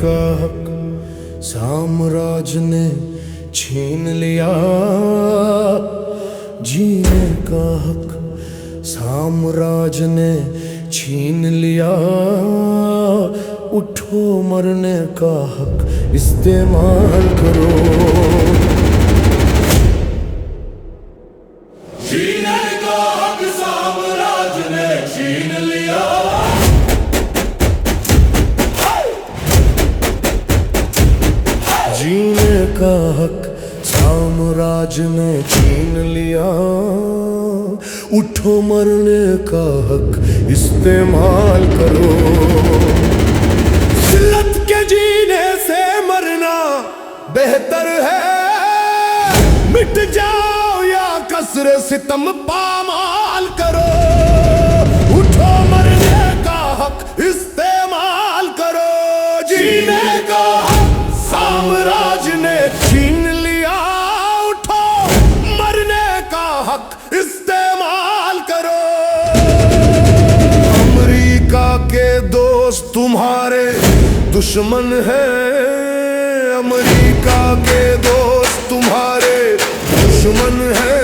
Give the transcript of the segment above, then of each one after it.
का हक साम्राज्य ने छीन लिया। जीने का हक साम्राज्य ने छीन लिया। उठो मरने का हक इस्तेमाल करो। जीने का हक साम्राज्य ने छीन लिया। जीने का हक साम्राज्य ने छीन लिया। उठो मरने का हक इस्तेमाल करो। जिल्लत के जीने से मरना बेहतर है। मिट जाओ या कसरे सितम पामाल करो। उठो मरने का हक इस्तेमाल करो। जीने का हक साम्राज्य ने छीन लिया। उठो मरने का हक इस्तेमाल करो। अमेरिका के दोस्त तुम्हारे दुश्मन हैं। अमेरिका के दोस्त तुम्हारे दुश्मन हैं।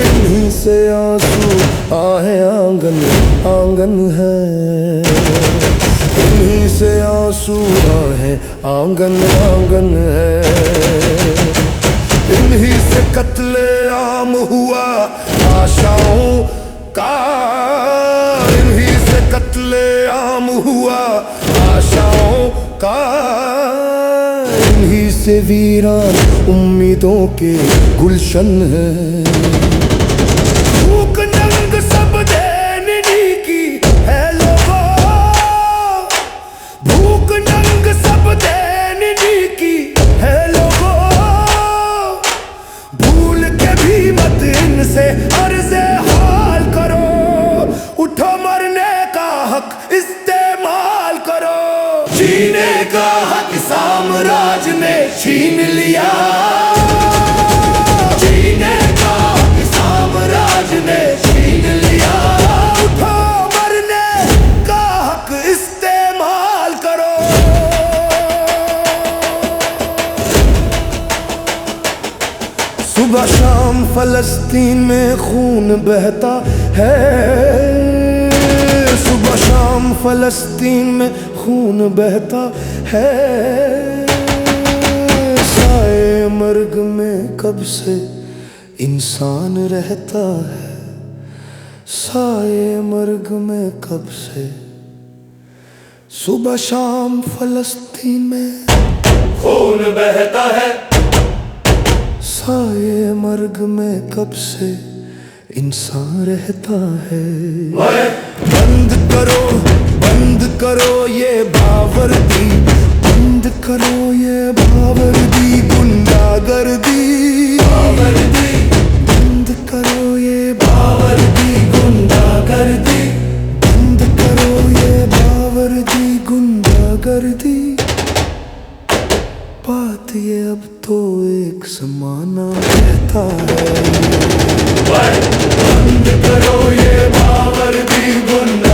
इन्हीं से आंसू आहे आंगन आंगन है। इन्हीं से आंसू आहे आंगन आंगन है। इन्हीं से कत्ले आम हुआ आशाओं का। इन्हीं से कत्ले आम हुआ आशाओं का। इन्हीं से वीरान उम्मीदों के गुलशन है। भूख नंग सब देने की है लोगों। भूख नंग सब देने की है लोगों। भूल के भी मत इनसे अर्ज़े हाल करो। उठो मरने का हक इस्तेमाल करो। जीने का हक साम्राज्य ने छीन लिया। जीने का हक साम्राज्य ने छीन लिया। उठो मरने का हक इस्तेमाल करो। सुबह शाम फलस्तीन में खून बहता है। सुबह शाम फलस्तीन में खून बहता है। साए मर्ग में कब से इंसान रहता है। साए मर्ग में कब से। सुबह शाम फलस्तीन में खून बहता है। साए मर्ग में कब से इंसान रहता है। बंद करो ये बावर्दी। बंद करो ये बावर्दी गुंडागर्दी। बंद करो ये बावर्दी गुंडागर्दी। बंद करो ये बावर्दी गुंडागर्दी। बात ये अब तो एक ज़माना कहता है। बंद करो ये बावर्दी गुंडागर्दी।